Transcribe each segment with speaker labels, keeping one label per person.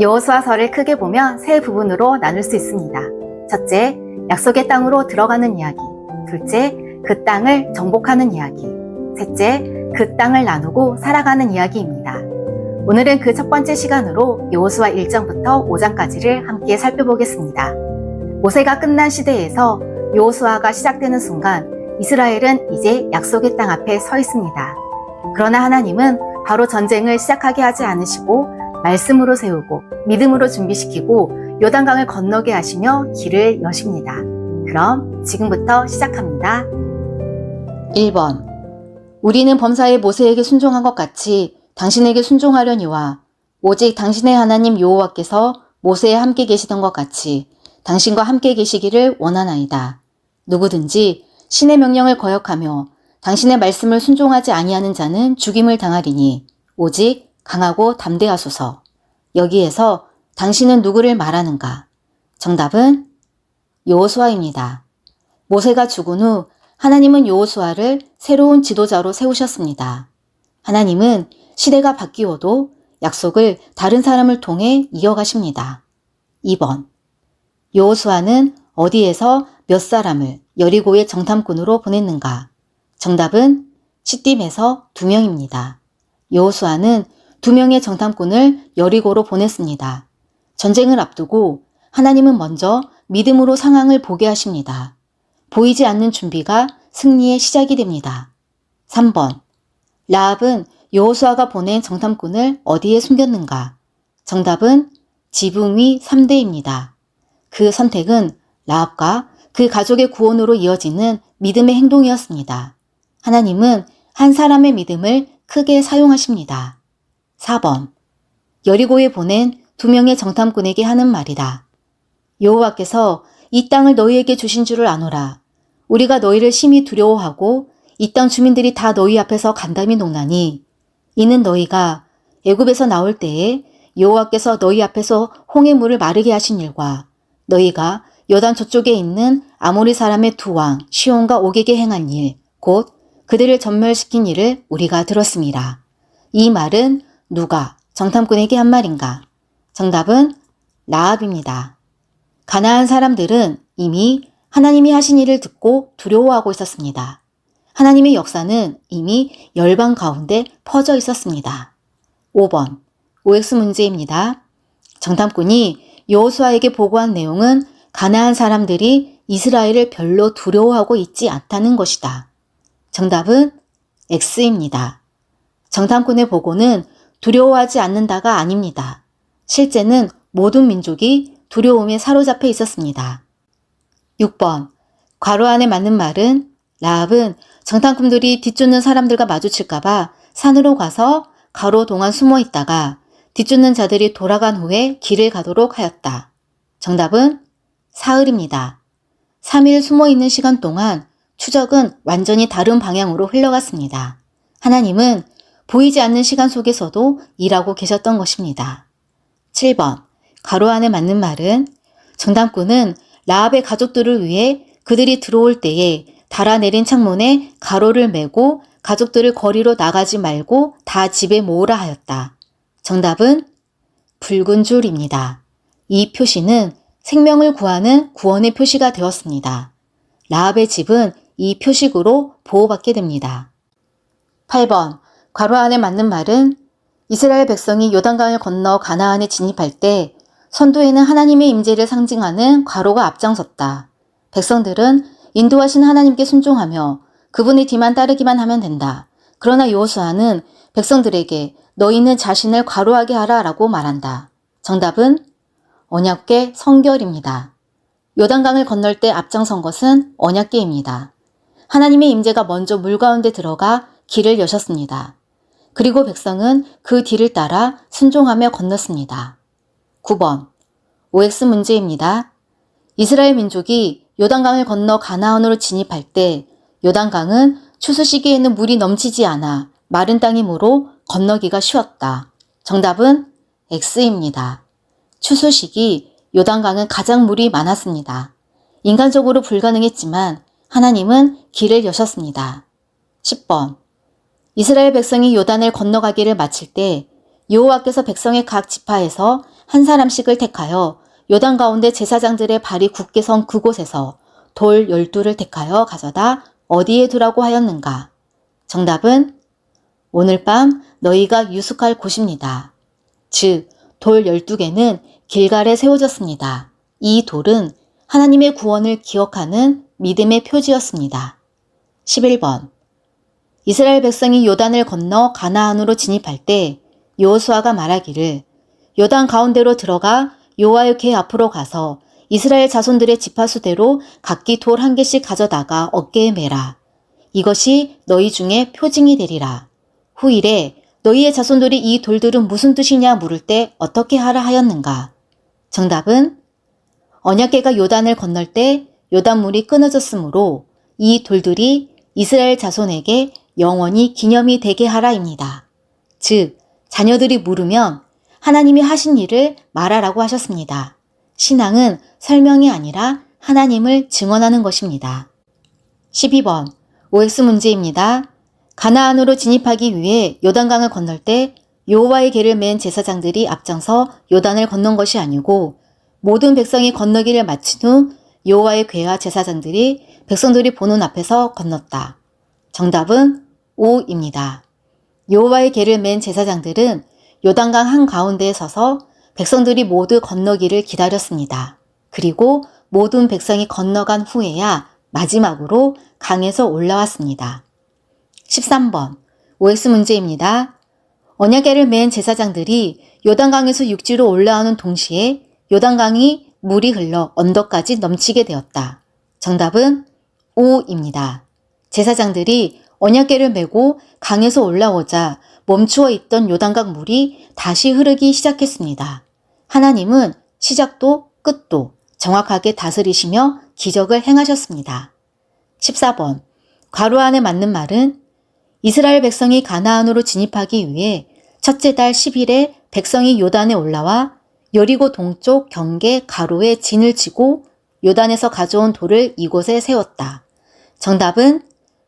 Speaker 1: 여호수아서를 크게 보면 세 부분으로 나눌 수 있습니다. 첫째, 약속의 땅으로 들어가는 이야기. 둘째, 그 땅을 정복하는 이야기. 셋째, 그 땅을 나누고 살아가는 이야기입니다. 오늘은 그 첫 번째 시간으로 여호수아 1장부터 5장까지를 함께 살펴보겠습니다. 모세가 끝난 시대에서 여호수아가 시작되는 순간 이스라엘은 이제 약속의 땅 앞에 서 있습니다. 그러나 하나님은 바로 전쟁을 시작하게 하지 않으시고 말씀으로 세우고 믿음으로 준비시키고 요단강을 건너게 하시며 길을 여십니다. 그럼 지금부터 시작합니다.
Speaker 2: 1번. 우리는 범사에 모세에게 순종한 것 같이 당신에게 순종하려니와 오직 당신의 하나님 여호와께서 모세와 함께 계시던 것 같이 당신과 함께 계시기를 원하나이다. 누구든지 신의 명령을 거역하며 당신의 말씀을 순종하지 아니하는 자는 죽임을 당하리니 오직 강하고 담대하소서. 여기에서 당신은 누구를 말하는가? 정답은 여호수아입니다. 모세가 죽은 후 하나님은 여호수아를 새로운 지도자로 세우셨습니다. 하나님은 시대가 바뀌어도 약속을 다른 사람을 통해 이어가십니다. 2번. 여호수아는 어디에서 몇 사람을 여리고의 정탐꾼으로 보냈는가? 정답은 시딤에서 2명입니다. 여호수아는 2명의 정탐꾼을 여리고로 보냈습니다. 전쟁을 앞두고 하나님은 먼저 믿음으로 상황을 보게 하십니다. 보이지 않는 준비가 승리의 시작이 됩니다. 3번. 라합은 여호수아가 보낸 정탐꾼을 어디에 숨겼는가? 정답은 지붕 위 3대입니다. 그 선택은 라합과 그 가족의 구원으로 이어지는 믿음의 행동이었습니다. 하나님은 한 사람의 믿음을 크게 사용하십니다. 4번. 여리고에 보낸 2명의 정탐꾼에게 하는 말이다. 여호와께서 이 땅을 너희에게 주신 줄을 아노라. 우리가 너희를 심히 두려워하고 이 땅 주민들이 다 너희 앞에서 간담이 녹나니 이는 너희가 애굽에서 나올 때에 여호와께서 너희 앞에서 홍해 물을 마르게 하신 일과 너희가 요단 저쪽에 있는 아모리 사람의 2왕 시온과 옥에게 행한 일, 곧 그들을 전멸시킨 일을 우리가 들었습니다. 이 말은 누가 정탐꾼에게 한 말인가? 정답은 라합입니다. 가나안 사람들은 이미 하나님이 하신 일을 듣고 두려워하고 있었습니다. 하나님의 역사는 이미 열방 가운데 퍼져 있었습니다. 5번. OX 문제입니다. 정탐꾼이 여호수아에게 보고한 내용은 가나안 사람들이 이스라엘을 별로 두려워하고 있지 않다는 것이다. 정답은 X입니다. 정탐꾼의 보고는 두려워하지 않는다가 아닙니다. 실제는 모든 민족이 두려움에 사로잡혀 있었습니다. 6번. 괄호 안에 맞는 말은 라합은 정탐꾼들이 뒤쫓는 사람들과 마주칠까봐 산으로 가서 가로 동안 숨어 있다가 뒤쫓는 자들이 돌아간 후에 길을 가도록 하였다. 정답은 사흘입니다. 3일 숨어 있는 시간 동안 추적은 완전히 다른 방향으로 흘러갔습니다. 하나님은 보이지 않는 시간 속에서도 일하고 계셨던 것입니다. 7번. 가로 안에 맞는 말은 정탐꾼은 라합의 가족들을 위해 그들이 들어올 때에 달아내린 창문에 가로를 메고 가족들을 거리로 나가지 말고 다 집에 모으라 하였다. 정답은 붉은 줄입니다. 이 표시는 생명을 구하는 구원의 표시가 되었습니다. 라합의 집은 이 표식으로 보호받게 됩니다. 8번. 괄호 안에 맞는 말은 이스라엘 백성이 요단강을 건너 가나안에 진입할 때 선두에는 하나님의 임재를 상징하는 괄호가 앞장섰다. 백성들은 인도하신 하나님께 순종하며 그분의 뒤만 따르기만 하면 된다. 그러나 여호수아는 백성들에게 너희는 자신을 괄호하게 하라 라고 말한다. 정답은 언약궤 성결입니다. 요단강을 건널 때 앞장선 것은 언약궤입니다. 하나님의 임재가 먼저 물 가운데 들어가 길을 여셨습니다. 그리고 백성은 그 뒤를 따라 순종하며 건넜습니다. 9번. OX 문제입니다. 이스라엘 민족이 요단강을 건너 가나안으로 진입할 때 요단강은 추수 시기에는 물이 넘치지 않아 마른 땅이므로 건너기가 쉬웠다. 정답은 X입니다. 추수 시기 요단강은 가장 물이 많았습니다. 인간적으로 불가능했지만 하나님은 길을 여셨습니다. 10번. 이스라엘 백성이 요단을 건너가기를 마칠 때 여호와께서 백성의 각 지파에서 한 사람씩을 택하여 요단 가운데 제사장들의 발이 굳게 선 그곳에서 돌 12를 택하여 가져다 어디에 두라고 하였는가? 정답은 오늘 밤 너희가 유숙할 곳입니다. 즉, 돌 12개는 길갈에 세워졌습니다. 이 돌은 하나님의 구원을 기억하는 믿음의 표지였습니다. 11번. 이스라엘 백성이 요단을 건너 가나안으로 진입할 때 여호수아가 말하기를 요단 가운데로 들어가 여호와의 궤 앞으로 가서 이스라엘 자손들의 지파수대로 각기 돌 한 개씩 가져다가 어깨에 매라. 이것이 너희 중에 표징이 되리라. 후일에 너희의 자손들이 이 돌들은 무슨 뜻이냐 물을 때 어떻게 하라 하였는가? 정답은 언약궤가 요단을 건널 때 요단물이 끊어졌으므로 이 돌들이 이스라엘 자손에게 영원히 기념이 되게 하라입니다. 즉, 자녀들이 물으면 하나님이 하신 일을 말하라고 하셨습니다. 신앙은 설명이 아니라 하나님을 증언하는 것입니다. 12번 OX 문제입니다. 가나안으로 진입하기 위해 요단강을 건널 때 여호와의 궤를 맨 제사장들이 앞장서 요단을 건넌 것이 아니고 모든 백성이 건너기를 마친 후 여호와의 궤와 제사장들이 백성들이 보는 앞에서 건넜다. 정답은 O입니다. 여호와의 궤를 맨 제사장들은 요단강 한가운데에 서서 백성들이 모두 건너기를 기다렸습니다. 그리고 모든 백성이 건너간 후에야 마지막으로 강에서 올라왔습니다. 13번 OX 문제입니다. 언약궤를 맨 제사장들이 요단강에서 육지로 올라오는 동시에 요단강이 물이 흘러 언덕까지 넘치게 되었다. 정답은 O입니다. 제사장들이 언약궤를 메고 강에서 올라오자 멈추어 있던 요단강 물이 다시 흐르기 시작했습니다. 하나님은 시작도 끝도 정확하게 다스리시며 기적을 행하셨습니다. 14번 괄호 안에 맞는 말은 이스라엘 백성이 가나안으로 진입하기 위해 첫째 달 10일에 백성이 요단에 올라와 여리고 동쪽 경계 가로에 진을 치고 요단에서 가져온 돌을 이곳에 세웠다. 정답은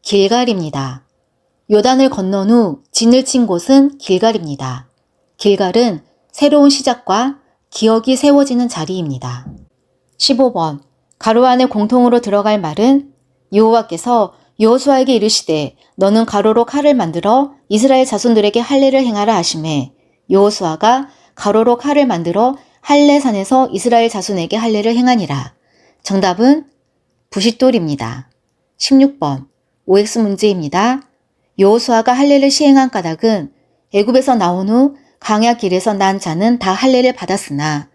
Speaker 2: 길갈입니다. 요단을 건넌 후 진을 친 곳은 길갈입니다. 길갈은 새로운 시작과 기억이 세워지는 자리입니다. 15번 가로 안에 공통으로 들어갈 말은 여호와께서 여호수아에게 이르시되 너는 가로로 칼을 만들어 이스라엘 자손들에게 할례를 행하라 하시매 여호수아가 가로로 칼을 만들어 할례산에서 이스라엘 자손에게 할례를 행하니라. 정답은 부싯돌입니다. 16번 OX 문제입니다. 여호수아가 할례를 시행한 까닭은 애굽에서 나온 후 광야 길에서 난 자는 다 할례를 받았으나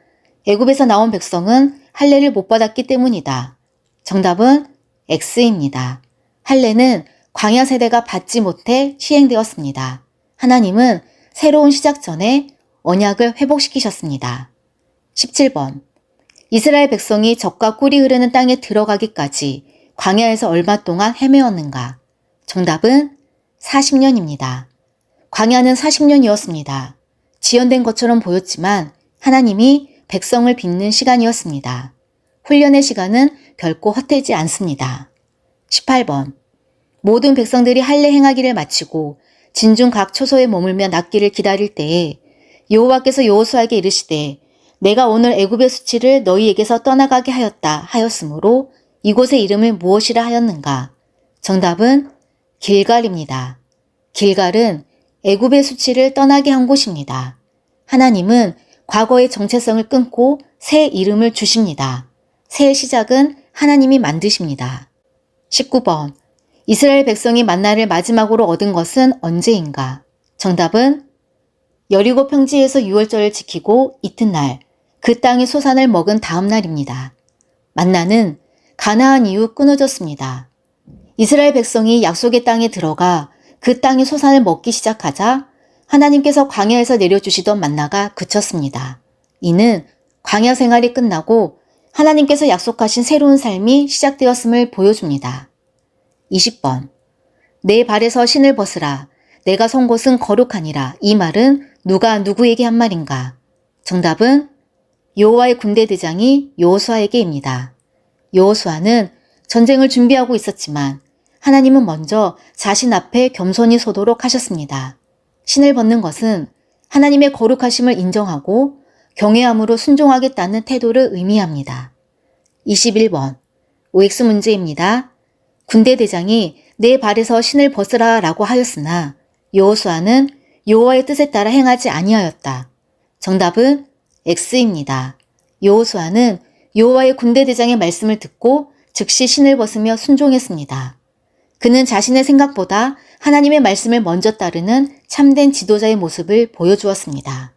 Speaker 2: 애굽에서 나온 백성은 할례를 못 받았기 때문이다. 정답은 X입니다. 할례는 광야 세대가 받지 못해 시행되었습니다. 하나님은 새로운 시작 전에 언약을 회복시키셨습니다. 17번 이스라엘 백성이 적과 꿀이 흐르는 땅에 들어가기까지 광야에서 얼마 동안 헤매었는가? 정답은 40년입니다. 광야는 40년이었습니다. 지연된 것처럼 보였지만 하나님이 백성을 빚는 시간이었습니다. 훈련의 시간은 결코 헛되지 않습니다. 18번 모든 백성들이 할례 행하기를 마치고 진중 각 초소에 머물며 낫기를 기다릴 때에 여호와께서 여호수아에게 이르시되 내가 오늘 애굽의 수치를 너희에게서 떠나가게 하였다 하였으므로 이곳의 이름을 무엇이라 하였는가? 정답은 길갈입니다. 길갈은 애굽의 수치를 떠나게 한 곳입니다. 하나님은 과거의 정체성을 끊고 새 이름을 주십니다. 새의 시작은 하나님이 만드십니다. 19번 이스라엘 백성이 만나를 마지막으로 얻은 것은 언제인가? 정답은 여리고 평지에서 유월절을 지키고 이튿날 그 땅의 소산을 먹은 다음 날입니다. 만나는 가나안 이후 끊어졌습니다. 이스라엘 백성이 약속의 땅에 들어가 그 땅의 소산을 먹기 시작하자 하나님께서 광야에서 내려주시던 만나가 그쳤습니다. 이는 광야 생활이 끝나고 하나님께서 약속하신 새로운 삶이 시작되었음을 보여줍니다. 20번 내 발에서 신을 벗으라. 내가 선 곳은 거룩하니라. 이 말은 누가 누구에게 한 말인가? 정답은 여호와의 군대 대장이 여호수아에게입니다. 여호수아는 전쟁을 준비하고 있었지만 하나님은 먼저 자신 앞에 겸손히 서도록 하셨습니다. 신을 벗는 것은 하나님의 거룩하심을 인정하고 경외함으로 순종하겠다는 태도를 의미합니다. 21번 OX 문제입니다. 군대 대장이 내 발에서 신을 벗으라 라고 하였으나 여호수아는 여호와의 뜻에 따라 행하지 아니하였다. 정답은 X입니다. 여호수아는 여호와의 군대 대장의 말씀을 듣고 즉시 신을 벗으며 순종했습니다. 그는 자신의 생각보다 하나님의 말씀을 먼저 따르는 참된 지도자의 모습을 보여주었습니다.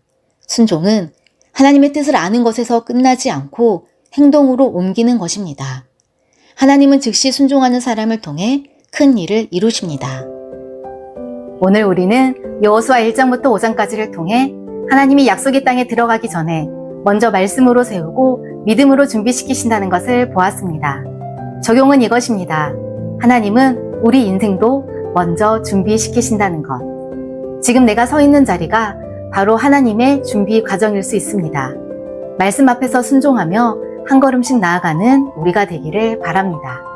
Speaker 2: 순종은 하나님의 뜻을 아는 것에서 끝나지 않고 행동으로 옮기는 것입니다. 하나님은 즉시 순종하는 사람을 통해 큰 일을 이루십니다.
Speaker 1: 오늘 우리는 여호수아 1장부터 5장까지를 통해 하나님이 약속의 땅에 들어가기 전에 먼저 말씀으로 세우고 믿음으로 준비시키신다는 것을 보았습니다. 적용은 이것입니다. 하나님은 우리 인생도 먼저 준비시키신다는 것. 지금 내가 서 있는 자리가 바로 하나님의 준비 과정일 수 있습니다. 말씀 앞에서 순종하며 한 걸음씩 나아가는 우리가 되기를 바랍니다.